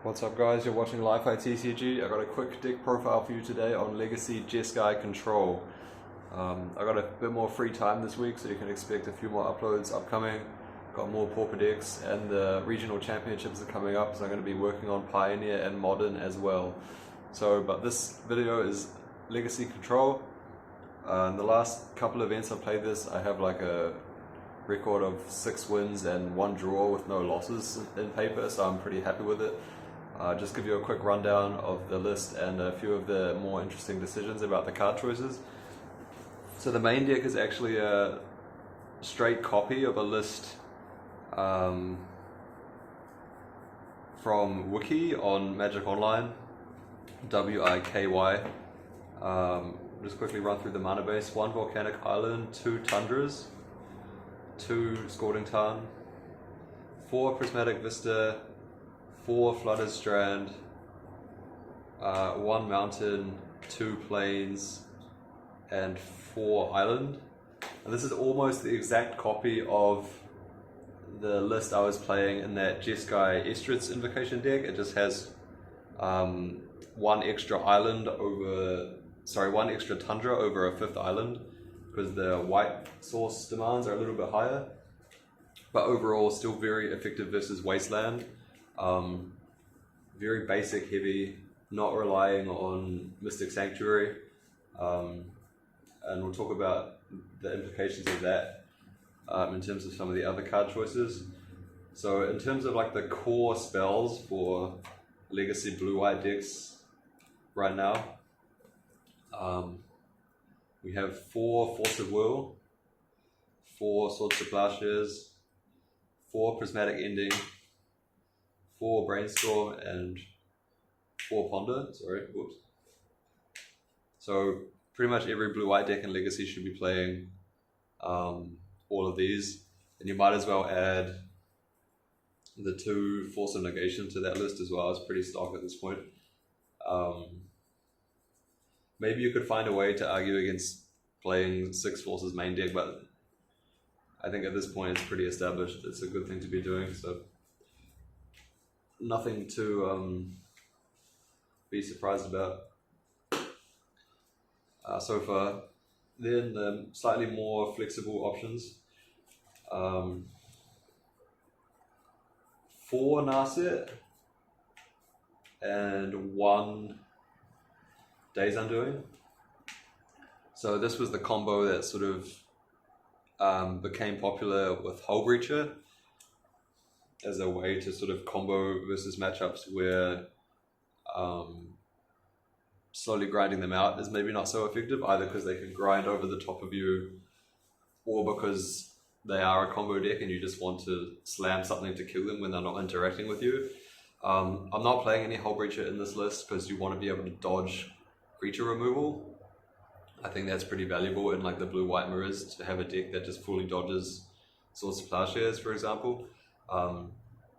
What's up guys, you're watching Li-Fi TCG. I got a quick deck profile for you today on Legacy Jeskai Control. I got a bit more free time this week, so you can expect a few more uploads upcoming. Got more Pauper decks, and the regional championships are coming up, so I'm going to be working on Pioneer and Modern as well. But this video is Legacy Control. In the last couple of events I played this, I have like a record of 6 wins and 1 draw with no losses in paper, so I'm pretty happy with it. Just give you a quick rundown of the list and a few of the more interesting decisions about the card choices. So the main deck is actually a straight copy of a list from Wiki on Magic Online, WIKY. Just quickly run through the mana base: 1 Volcanic Island, 2 Tundras, 2 Scalding Tarn, 4 Prismatic Vista, 4 Flooded Strand, 1 Mountain, 2 Plains, and 4 Island. And this is almost the exact copy of the list I was playing in that Jeskai Estrith's Invocation deck. It just has 1 extra island over, sorry, 1 extra Tundra over a 5th island, because the white source demands are a little bit higher. But overall, still very effective versus Wasteland. Very basic heavy, not relying on Mystic Sanctuary, and we'll talk about the implications of that in terms of some of the other card choices. So in terms of like the core spells for Legacy blue-white decks right now, we have 4 Force of Will, 4 Swords to Plowshares, 4 Prismatic Ending, 4 Brainstorm, and 4 Ponder. Sorry, whoops. So pretty much every blue-white deck in Legacy should be playing all of these, and you might as well add the 2 Force of Negation to that list as well. It's pretty stock at this point. Maybe you could find a way to argue against playing 6 Forces main deck, but I think at this point it's pretty established. It's a good thing to be doing, so nothing to be surprised about so far. Then the slightly more flexible options. 4 Narset and 1 Days Undoing. So this was the combo that sort of became popular with Hull Breacher as a way to sort of combo versus matchups where slowly grinding them out is maybe not so effective, either because they can grind over the top of you or because they are a combo deck and you just want to slam something to kill them when they're not interacting with you. I'm not playing any Hull Breacher in this list because you want to be able to dodge creature removal. I think that's pretty valuable in like the blue-white mirrors, to have a deck that just fully dodges Swords to Plowshares, for example.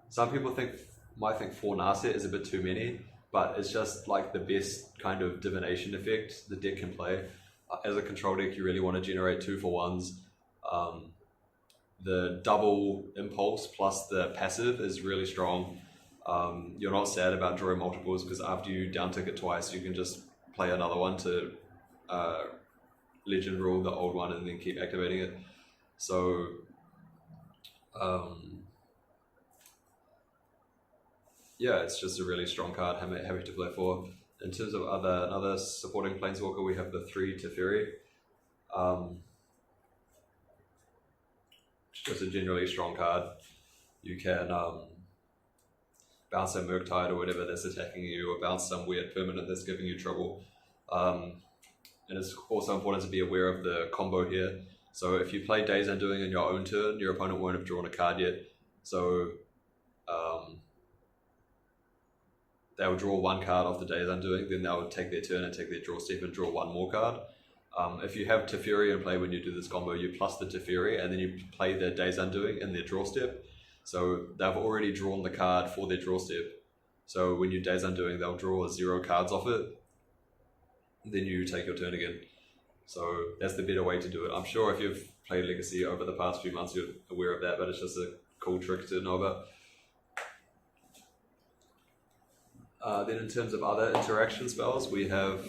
Some people might think 4 Narset is a bit too many, but it's just like the best kind of divination effect the deck can play. As a control deck, you really want to generate 2-for-1s. The double impulse plus the passive is really strong. You're not sad about drawing multiples, because after you down tick it twice, you can just play another one to legend rule the old one and then keep activating it. So yeah, it's just a really strong card, happy to play for. In terms of another supporting Planeswalker, we have the 3 Teferi. Just a generally strong card. You can bounce a Murktide or whatever that's attacking you, or bounce some weird permanent that's giving you trouble. And it's also important to be aware of the combo here. So if you play Days Undoing in your own turn, your opponent won't have drawn a card yet. So they'll draw 1 card off the Days Undoing, then they'll take their turn and take their draw step and draw 1 more card. If you have Teferi in play when you do this combo, you plus the Teferi and then you play their Days Undoing in their draw step. So they've already drawn the card for their draw step. So when you Days Undoing, they'll draw 0 cards off it. Then you take your turn again. So that's the better way to do it. I'm sure if you've played Legacy over the past few months, you're aware of that, but it's just a cool trick to know about. Then in terms of other interaction spells, we have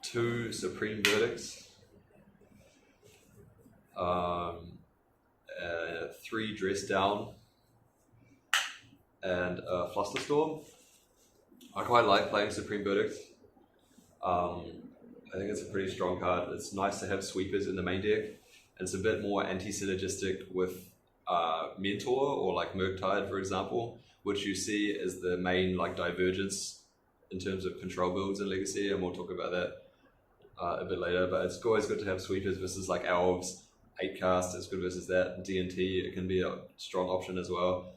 2 Supreme Verdicts, 3 Dress Down, and Flusterstorm. I quite like playing Supreme Verdict. I think it's a pretty strong card. It's nice to have sweepers in the main deck. And it's a bit more anti-synergistic with Mentor or like Murktide, for example, which you see as the main like divergence in terms of control builds in Legacy, and we'll talk about that a bit later. But it's always good to have sweepers versus like Elves. 8 cast is good versus that. D&T, it can be a strong option as well.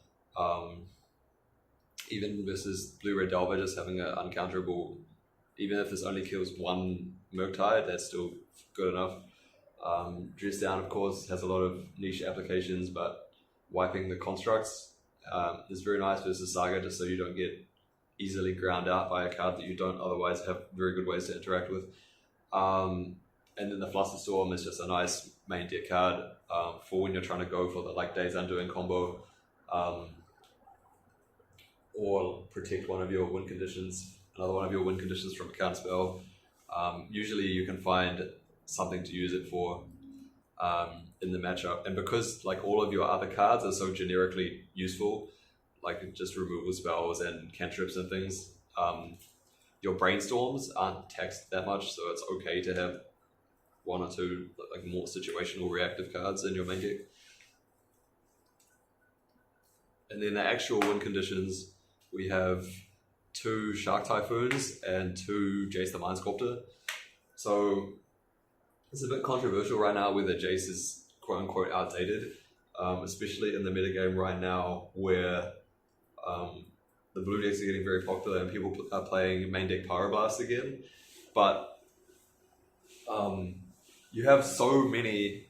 Even versus Blue-Red Delver, just having an uncounterable, even if this only kills 1 Murktide, that's still good enough. Dress Down, of course, has a lot of niche applications, but wiping the constructs is very nice versus Saga, just so you don't get easily ground out by a card that you don't otherwise have very good ways to interact with. And then the Flusterstorm is just a nice main deck card for when you're trying to go for the like Days Undoing combo, or protect one of your win conditions, another one of your win conditions from a counter spell. Usually you can find something to use it for in the matchup, and because like all of your other cards are so generically useful, like just removal spells and cantrips and things, your Brainstorms aren't taxed that much, so it's okay to have 1 or 2 like more situational reactive cards in your main deck. And then the actual win conditions, we have 2 Shark Typhoons and 2 Jace the Mind Sculptor. So it's a bit controversial right now whether Jace is quote unquote outdated, especially in the metagame right now where the blue decks are getting very popular and people are playing main deck Pyroblast again. But you have so many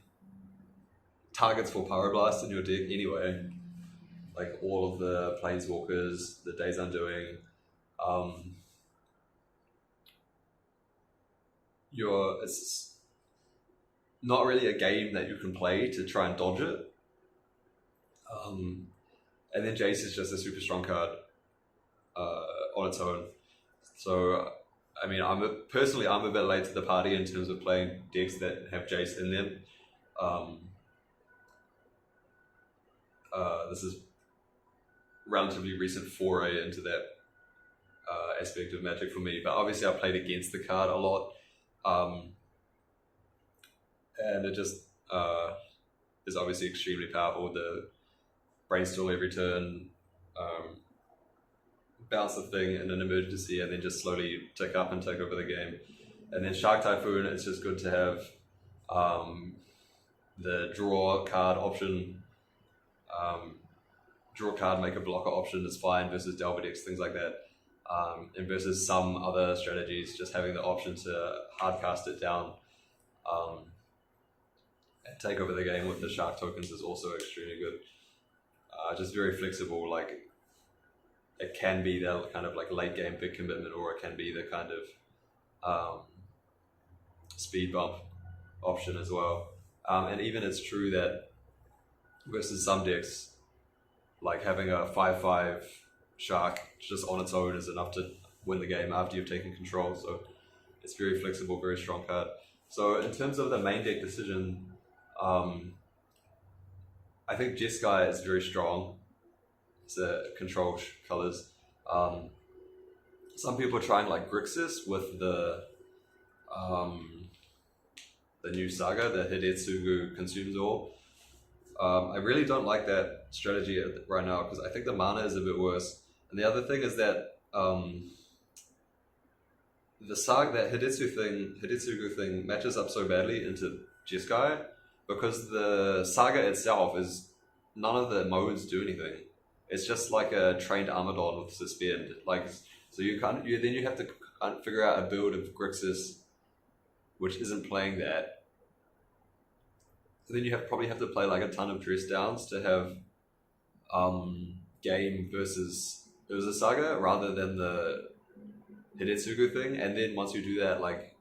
targets for Pyroblast in your deck anyway, like all of the Planeswalkers, the Days Undoing. It's not really a game that you can play to try and dodge it. And then Jace is just a super strong card on its own. So, I mean, I'm a bit late to the party in terms of playing decks that have Jace in them. This is relatively recent foray into that aspect of Magic for me, but obviously I played against the card a lot, and it just is obviously extremely powerful. The Brainstorm every turn, bounce the thing in an emergency, and then just slowly tick up and take over the game. And then Shark Typhoon, it's just good to have the draw card option. Draw card, make a blocker option is fine versus Delver decks, things like that. And versus some other strategies, just having the option to hardcast it down and take over the game with the Shark tokens is also extremely good. Just very flexible, like it can be that kind of like late game big commitment, or it can be the kind of speed bump option as well. And even it's true that versus some decks, like having a 5/5 Shark just on its own is enough to win the game after you've taken control. So it's very flexible, very strong card. So in terms of the main deck decision, I think Jeskai is very strong. It's a control colors. Some people are trying like Grixis with the new saga, the Hidetsugu consumes all. I really don't like that strategy right now because I think the mana is a bit worse. And the other thing is that the saga, that Hidetsugu thing matches up so badly into Jeskai because the saga itself is none of the modes do anything. It's just like a trained Armadon with suspend. Like so you can't. Then you have to figure out a build of Grixis, which isn't playing that. So then you probably have to play like a ton of dress downs to have game versus Urza Saga rather than the Hidetsugu thing. And then once you do that, like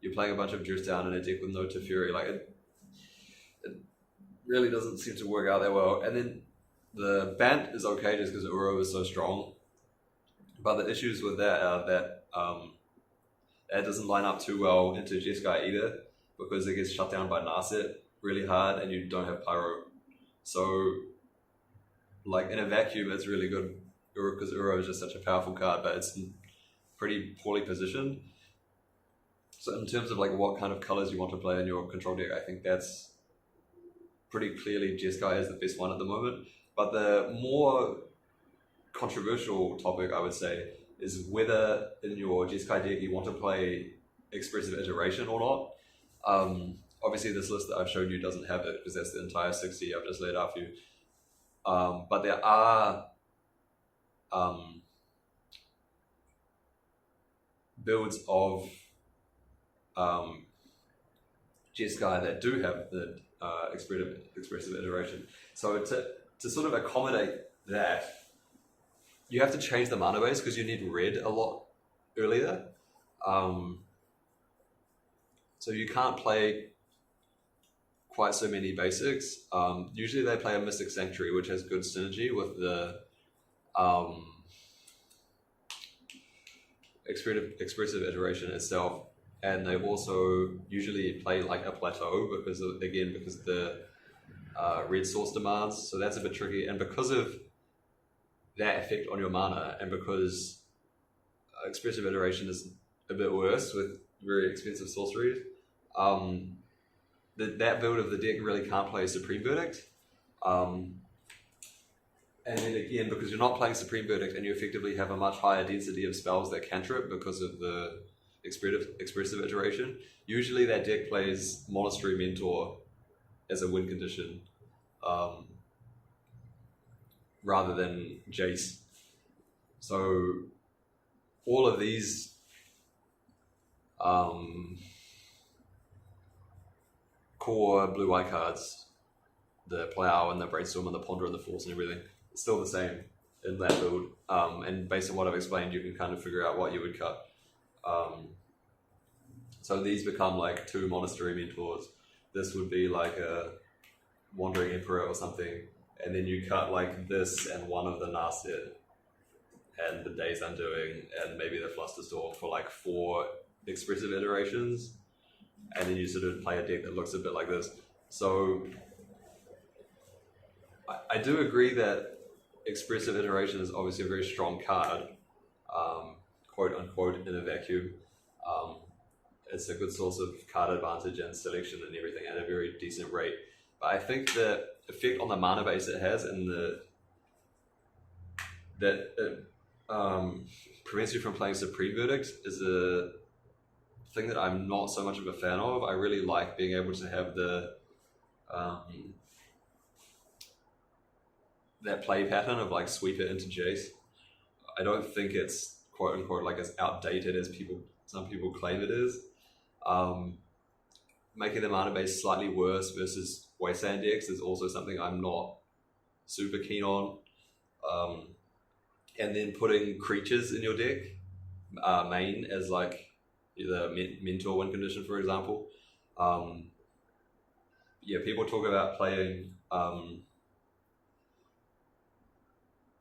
you're playing a bunch of dress down in a deck with no Teferi. Like it really doesn't seem to work out that well. And then the Bant is okay just because Uro is so strong. But the issues with that are that that doesn't line up too well into Jeskai either, because it gets shut down by Narset really hard and you don't have Pyro. So, like, in a vacuum, it's really good because Uro is just such a powerful card, but it's pretty poorly positioned. So in terms of like what kind of colors you want to play in your control deck, I think that's pretty clearly Jeskai is the best one at the moment. But the more controversial topic, I would say, is whether in your Jeskai deck you want to play Expressive Iteration or not. Obviously this list that I've showed you doesn't have it because that's the entire 60 I've just laid out for you. But there are builds of Jeskai that do have the expressive iteration. So to sort of accommodate that, you have to change the mana base because you need red a lot earlier. So you can't play quite so many basics. Usually they play a Mystic Sanctuary, which has good synergy with the expressive iteration itself. And they also usually play like a plateau because of the red source demands. So that's a bit tricky. And because of that effect on your mana, and because expressive iteration is a bit worse with very expensive sorceries, that build of the deck really can't play Supreme Verdict. And then again, because you're not playing Supreme Verdict and you effectively have a much higher density of spells that cantrip because of the expressive iteration, usually that deck plays Monastery Mentor as a win condition rather than Jace. So all of these core blue-white cards, the Plow and the Brainstorm and the Ponder and the Force and everything, it's still the same in that build. And based on what I've explained, you can kind of figure out what you would cut. So these become like 2 Monastery Mentors. This would be like a Wandering Emperor or something. And then you cut like this and one of the Narset and the Days Undoing and maybe the Flusterstorm for like 4 expressive iterations. And then you sort of play a deck that looks a bit like this. So I do agree that expressive iteration is obviously a very strong card, quote unquote, in a vacuum. It's a good source of card advantage and selection and everything at a very decent rate. But I think the effect on the mana base it has and that it prevents you from playing Supreme Verdict is a thing that I'm not so much of a fan of. I really like being able to have the that play pattern of like sweep it into Jace. I don't think it's quote unquote like as outdated as some people claim it is. Making the mana base slightly worse versus Wasteland decks is also something I'm not super keen on. And then putting creatures in your deck, main as like the Mentor win condition, for example. Yeah, people talk about playing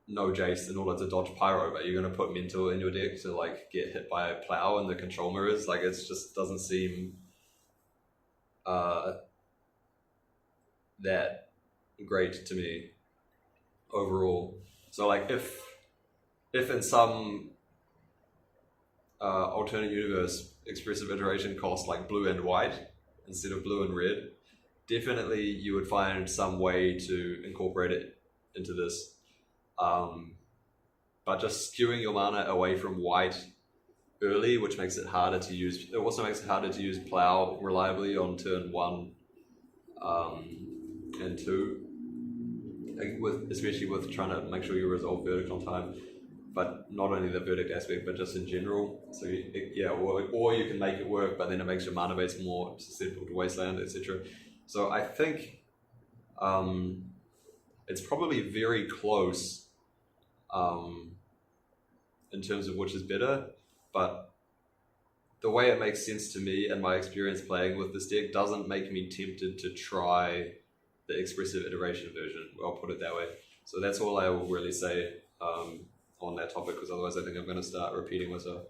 no Jace in order to dodge Pyro, but you're going to put Mentor in your deck to like get hit by a Plow and the control mirrors. Like, it just doesn't seem that great to me overall. So like if in some alternate universe expressive iteration cost like blue and white instead of blue and red, definitely you would find some way to incorporate it into this. But just skewing your mana away from white early, which makes it harder to use. It also makes it harder to use Plow reliably on turn 1 and 2, especially with trying to make sure you resolve Verdict on time. But not only the Verdict aspect, but just in general. So or you can make it work, but then it makes your mana base more susceptible to Wasteland, etc. So I think it's probably very close in terms of which is better, but the way it makes sense to me and my experience playing with this deck doesn't make me tempted to try the expressive iteration version. I'll put it that way. So that's all I will really say on that topic, because otherwise I think I'm going to start repeating myself.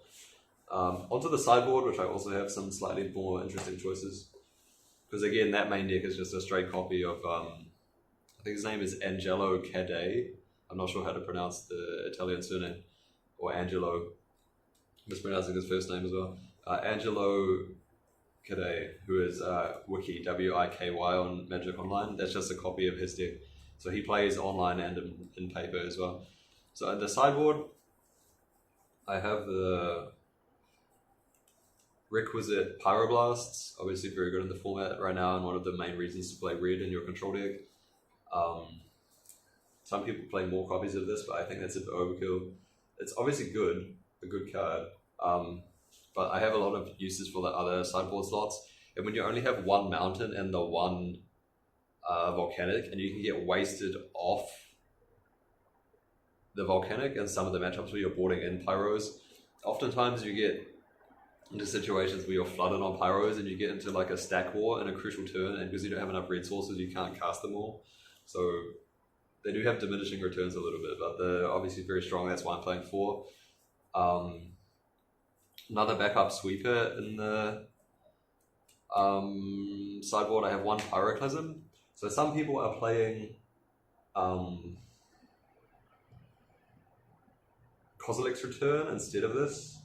Onto the sideboard, which I also have some slightly more interesting choices. Because again, that main deck is just a straight copy of, I think his name is Angelo Cadei. I'm not sure how to pronounce the Italian surname, or Angelo, mispronouncing his first name as well. Angelo Cadei, who is Wiki, W-I-K-Y on Magic Online. That's just a copy of his deck. So he plays online and in paper as well. So in the sideboard, I have the requisite Pyroblasts, obviously very good in the format right now, and one of the main reasons to play red in your control deck. Some people play more copies of this, but I think that's a bit overkill. It's obviously good, a good card, but I have a lot of uses for the other sideboard slots. And when you only have one mountain and the one volcanic, and you can get wasted off the volcanic in some of the matchups where you're boarding in pyros, oftentimes you get into situations where you're flooded on pyros and you get into like a stack war in a crucial turn, and because you don't have enough red sources you can't cast them all. So they do have diminishing returns a little bit, but they're obviously very strong. That's why I'm playing 4. Another backup sweeper in the sideboard, I have 1 Pyroclasm. So some people are playing Kozilek's Return instead of this.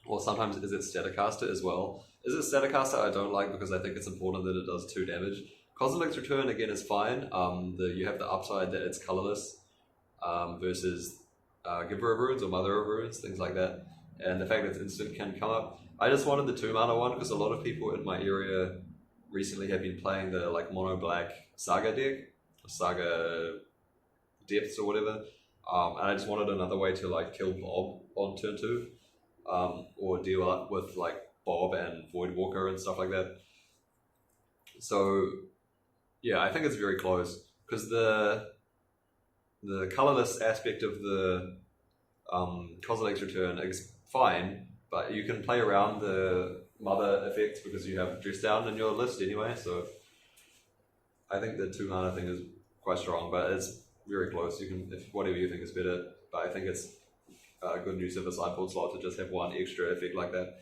Or sometimes is it Staticaster as well. Is it Staticaster I don't like because I think it's important that it does 2 damage. Kozilek's Return again is fine. You have the upside that it's colorless versus Giver of Runes or Mother of Runes, things like that. And the fact that it's instant can come up. I just wanted the 2 mana one because a lot of people in my area recently have been playing the like mono black Saga deck, Saga Depths or whatever. And I just wanted another way to like kill Bob on turn 2, or deal up with like Bob and Voidwalker and stuff like that. So yeah, I think it's very close because the colorless aspect of the Kozilek's Return is fine, but you can play around the mother effects because you have Dress Down in your list anyway. So I think the 2 mana thing is quite strong, but it's very close. You can, if whatever you think is better, but I think it's a good use of a sideboard slot to just have 1 extra effect like that.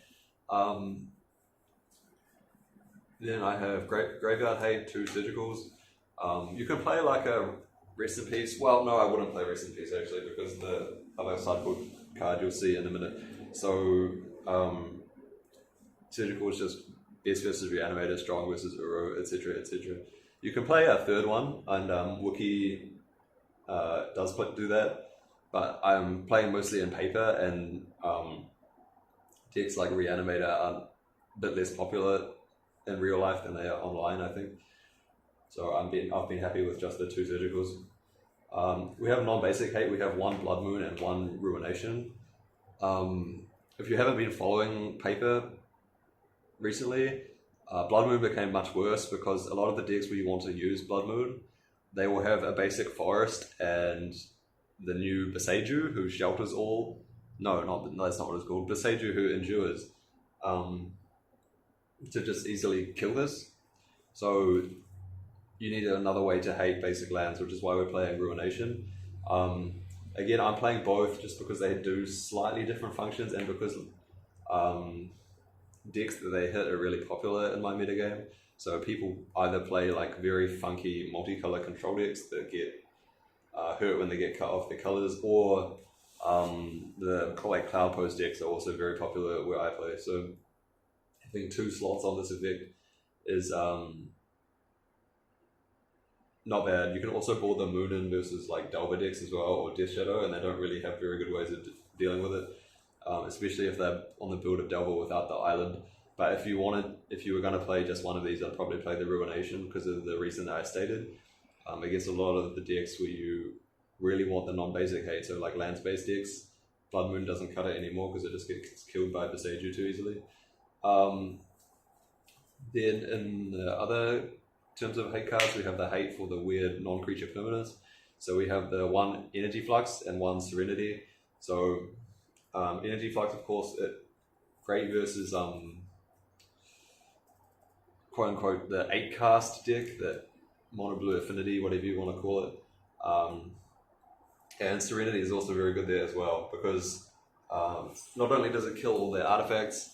Then I have Graveyard Hate, 2 Surgicals. You can play like a Rest in Peace. Well, no, I wouldn't play Rest in Peace actually because the other sideboard card you'll see in a minute. So Surgical is just Best versus Reanimator, Strong versus Uro, etc., etc. You can play a 3rd one, and Wiki does do that, but I'm playing mostly in paper, and decks like Reanimator are a bit less popular in real life than they are online, I think. So I've been happy with just the 2 Surgicals. We have non-basic hate. We have 1 Blood Moon and 1 Ruination. If you haven't been following paper recently, Blood Moon became much worse because a lot of the decks where you want to use Blood Moon, they will have a basic forest and the new Beseiju who shelters all. No, that's not what it's called. Beseiju who endures, to just easily kill this. So you need another way to hate basic lands, which is why we're playing Ruination. Again, I'm playing both just because they do slightly different functions and because decks that they hit are really popular in my metagame. So people either play like very funky multicolor control decks that get hurt when they get cut off their colors, or the like Cloud Post decks are also very popular where I play. So I think 2 slots on this effect is not bad. You can also board the Moon in versus like Delver decks as well, or Death Shadow, and they don't really have very good ways of dealing with it, especially if they're on the build of Delver without the island. But if you were going to play just one of these, I'd probably play the Ruination because of the reason that I stated. Against a lot of the decks where you really want the non-basic hate, so like lands-based decks, Blood Moon doesn't cut it anymore because it just gets killed by Beseiju too easily. Then in the other terms of hate cards, we have the hate for the weird non-creature permanents. So we have the 1 Energy Flux and 1 Serenity. So Energy Flux, of course, great versus quote-unquote the 8-cast deck, that mono blue affinity, whatever you want to call it. And Serenity is also very good there as well, because not only does it kill all the artifacts,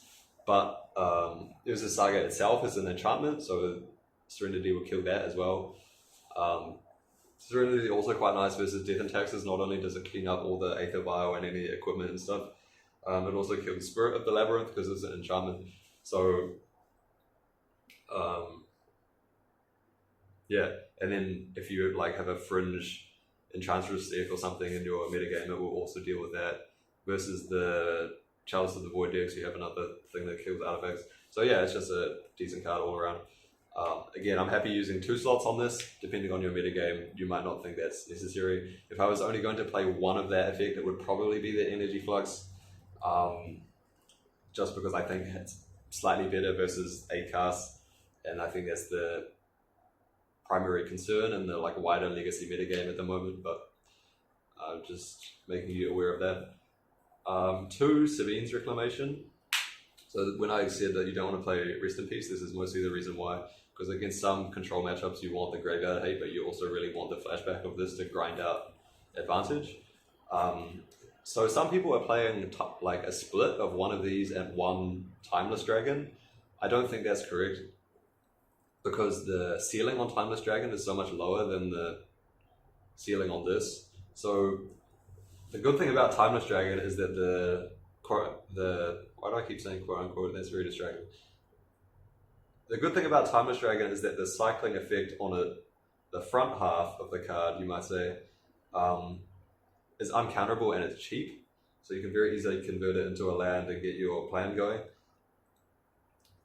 but Urza Saga itself is an enchantment, so Serenity will kill that as well. Serenity is also quite nice versus Death and Taxes. Not only does it clean up all the Aether Vial and any equipment and stuff, it also kills Spirit of the Labyrinth because it's an enchantment. So, yeah, and then if you like have a Fringe Enchantress deck or something in your metagame, it will also deal with that. Versus the Chalice of the Void decks, you have another thing that kills artifacts. So yeah, it's just a decent card all around. Again, I'm happy using 2 slots on this. Depending on your metagame, you might not think that's necessary. If I was only going to play one of that effect, it would probably be the Energy Flux. Just because I think it's slightly better versus 8 casts, and I think that's the primary concern in the like wider Legacy metagame at the moment, but just making you aware of that. 2, Sevinne's Reclamation. So when I said that you don't want to play Rest in Peace, this is mostly the reason why. Because against some control matchups you want the graveyard hate, but you also really want the flashback of this to grind out advantage. So some people are playing like a split of one of these and one Timeless Dragon. I don't think that's correct, because the ceiling on Timeless Dragon is so much lower than the ceiling on this. So the good thing about Timeless Dragon is that the why do I keep saying quote unquote? That's very distracting. The good thing about Timeless Dragon is that the cycling effect on it, the front half of the card, you might say, is uncounterable and it's cheap. So you can very easily convert it into a land and get your plan going.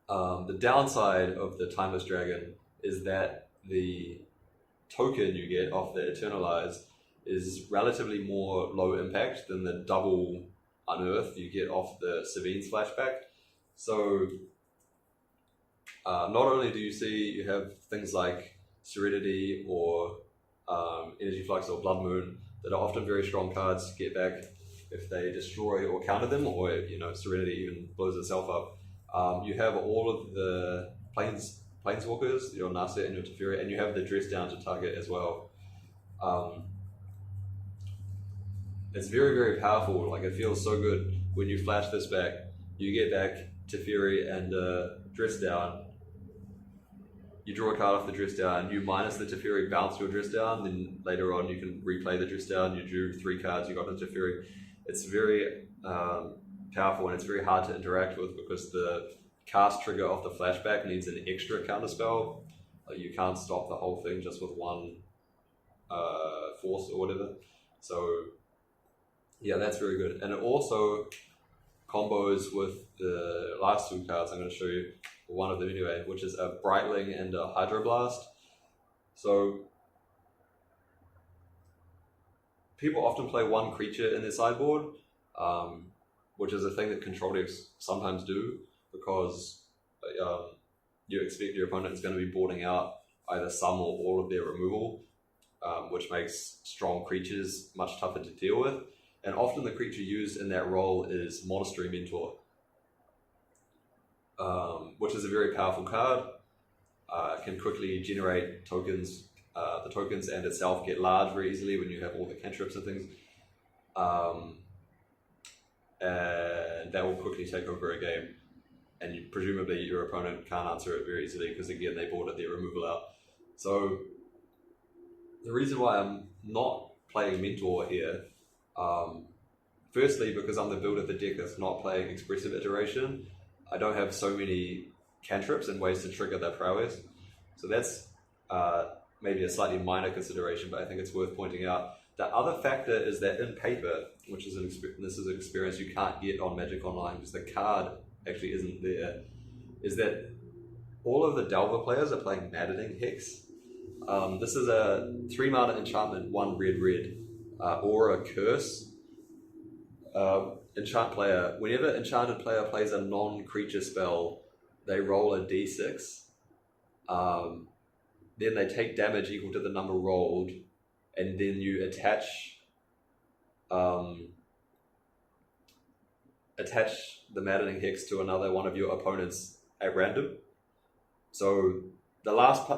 The downside of the Timeless Dragon is that the token you get off the Eternalize is relatively more low impact than the double Unearth you get off the Sevinne's flashback. So not only do you see you have things like Serenity or Energy Flux or Blood Moon that are often very strong cards to get back if they destroy or counter them, or Serenity even blows itself up. You have all of the Planeswalkers, your Narset and your Teferi, and you have the Dress Down to target as well. It's very, very powerful. Like, it feels so good when you flash this back. You get back Teferi and Dress Down. You draw a card off the Dress Down. You minus the Teferi, bounce your Dress Down. Then later on, you can replay the Dress Down. You drew 3 cards. You got the Teferi. It's very powerful, and it's very hard to interact with because the cast trigger off the flashback needs an extra counterspell. You can't stop the whole thing just with one force or whatever. So yeah, that's very good. And it also combos with the last 2 cards I'm going to show you, one of them anyway, which is a Brightling and a Hydroblast. So people often play one creature in their sideboard, which is a thing that control decks sometimes do, because you expect your opponent is going to be boarding out either some or all of their removal, which makes strong creatures much tougher to deal with. And often the creature used in that role is Monastery Mentor, which is a very powerful card. Can quickly generate tokens. The tokens and itself get large very easily when you have all the cantrips and things. And that will quickly take over a game. And presumably your opponent can't answer it very easily because, again, they boarded their removal out. So the reason why I'm not playing Mentor here, firstly, because I'm the build of the deck that's not playing Expressive Iteration. I don't have so many cantrips and ways to trigger their prowess. So that's maybe a slightly minor consideration, but I think it's worth pointing out. The other factor is that in paper, which is this is an experience you can't get on Magic Online because the card actually isn't there, is that all of the Delver players are playing Maddening Hex. This is a 3-mana enchantment, 1 red, or a curse. Enchant player, whenever enchanted player plays a non-creature spell, they roll a d6. Then they take damage equal to the number rolled, and then you attach the Maddening Hex to another one of your opponents at random. So the last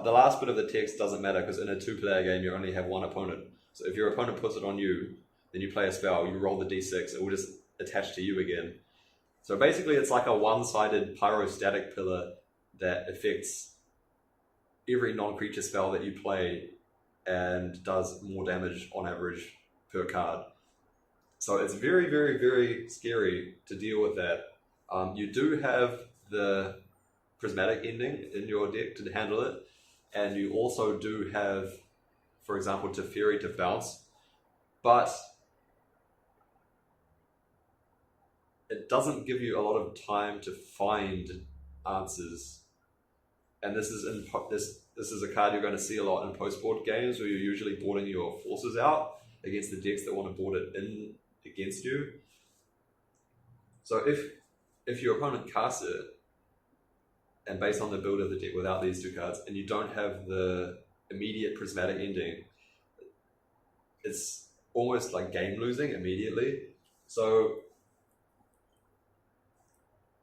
bit of the text doesn't matter because in a 2-player game you only have one opponent. So if your opponent puts it on you, then you play a spell, you roll the d6, it will just attach to you again. So basically it's like a one-sided pyrostatic pillar that affects every non-creature spell that you play and does more damage on average per card. So it's very, very, very scary to deal with that. You do have the Prismatic Ending in your deck to handle it, and you also do have, for example, Teferi to bounce, but it doesn't give you a lot of time to find answers. And this is this is a card you're going to see a lot in post-board games, where you're usually boarding your forces out against the decks that want to board it in against you. So if your opponent casts it, and based on the build of the deck without these two cards, and you don't have the immediate Prismatic Ending, it's almost like game losing immediately. So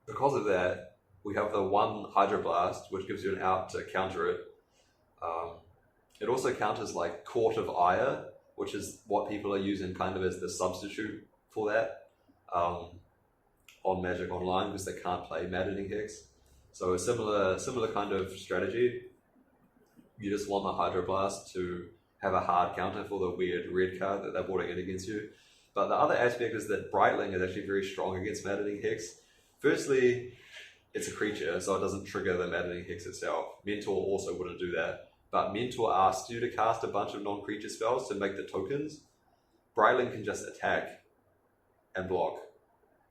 because of that, we have the one Hydroblast, which gives you an out to counter it. It also counters like Court of Ire, which is what people are using kind of as the substitute for that on Magic Online, because they can't play Maddening Hex. So a similar kind of strategy. You just want the Hydroblast to have a hard counter for the weird red card that they're boarding in against you. But the other aspect is that Brightling is actually very strong against Maddening Hex. Firstly, it's a creature, so it doesn't trigger the Maddening Hex itself. Mentor also wouldn't do that. But Mentor asks you to cast a bunch of non-creature spells to make the tokens. Brightling can just attack and block.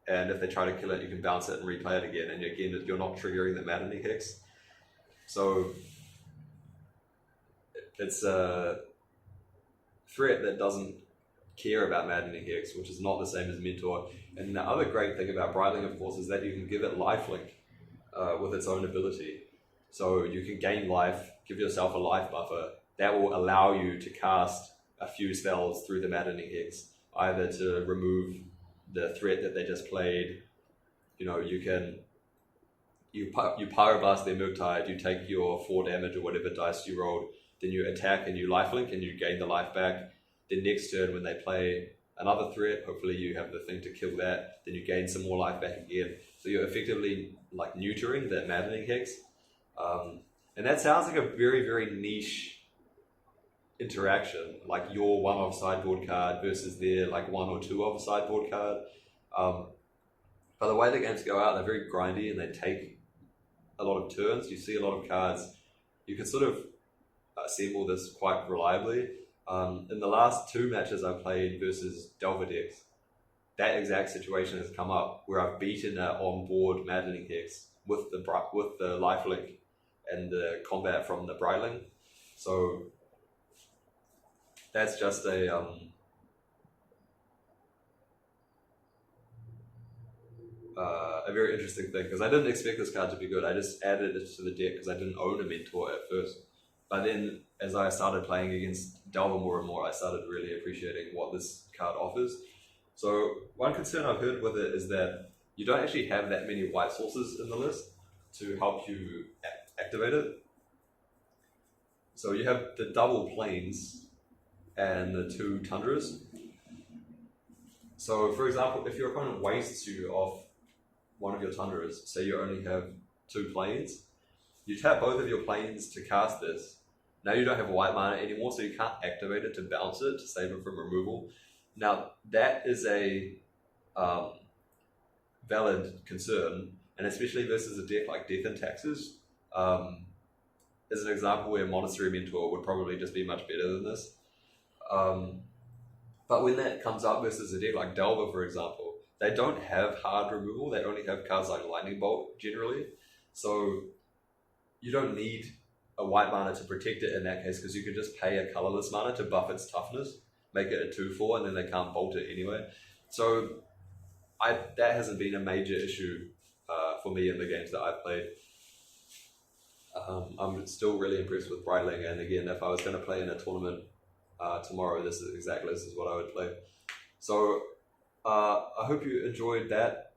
And if they try to kill it, you can bounce it and replay it again. And again, you're not triggering the Maddening Hex. So it's a threat that doesn't care about Maddening Hex, which is not the same as Mentor. And the other great thing about Brightling, of course, is that you can give it lifelink with its own ability. So you can gain life, give yourself a life buffer. That will allow you to cast a few spells through the Maddening Hex, either to remove the threat that they just played. You know, you Pyroblast their Murktide, you take your 4 damage or whatever dice you rolled, then you attack and you lifelink and you gain the life back. Then next turn when they play another threat, hopefully you have the thing to kill that, then you gain some more life back again. So you're effectively like neutering that Maddening Hex. And that sounds like a very, very niche interaction, like your 1-of sideboard card versus their like 1 or 2 of sideboard card. But the way the games go out, they're very grindy and they take a lot of turns. You see a lot of cards. You can sort of assemble this quite reliably. In the last 2 matches I played versus Delver decks, that exact situation has come up where I've beaten an on-board Maddening Hex with the lifelink and the combat from the Brightling. So that's just a very interesting thing, because I didn't expect this card to be good. I just added it to the deck because I didn't own a Mentor at first. But then as I started playing against Delver more and more, I started really appreciating what this card offers. So one concern I've heard with it is that you don't actually have that many white sources in the list to help you activate it. So you have the double plains and the 2 tundras. So for example, if your opponent wastes you off one of your tundras, say you only have 2 plains, you tap both of your plains to cast this. Now you don't have white mana anymore, so you can't activate it to bounce it, to save it from removal. Now that is a valid concern, and especially versus a deck like Death and Taxes, is an example where Monastery Mentor would probably just be much better than this. But when that comes up versus a deck like Delver, for example, they don't have hard removal. They only have cards like Lightning Bolt generally. So you don't need a white mana to protect it in that case, because you could just pay a colorless mana to buff its toughness, make it a 2/4, and then they can't bolt it anyway. So that hasn't been a major issue for me in the games that I've played. I'm still really impressed with Brightling, and again, if I was going to play in a tournament tomorrow, this is what I would play. So I hope you enjoyed that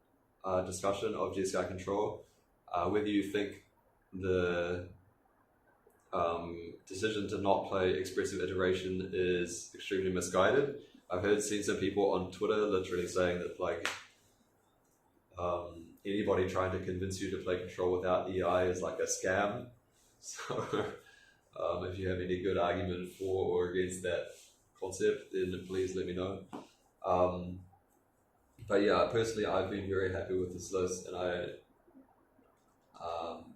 discussion of Jeskai Control. Whether you think the decision to not play Expressive Iteration is extremely misguided. I've seen some people on Twitter literally saying that like anybody trying to convince you to play Control without EI is like a scam. So if you have any good argument for or against that concept, then please let me know. But yeah, personally, I've been very happy with this list, and I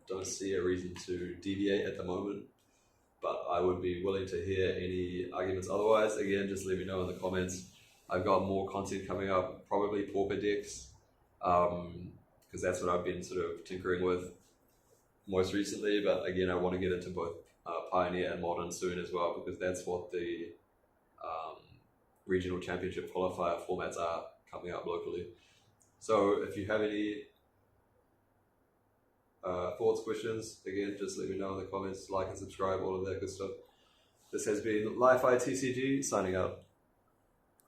don't see a reason to deviate at the moment. But I would be willing to hear any arguments otherwise. Again, just let me know in the comments. I've got more content coming up, probably Pauper decks, because that's what I've been sort of tinkering with most recently. But again, I want to get into both Pioneer and Modern soon as well, because that's what the regional championship qualifier formats are coming up locally. So if you have any thoughts, questions, again, just let me know in the comments, like and subscribe, all of that good stuff. This has been Li-Fi TCG, signing out.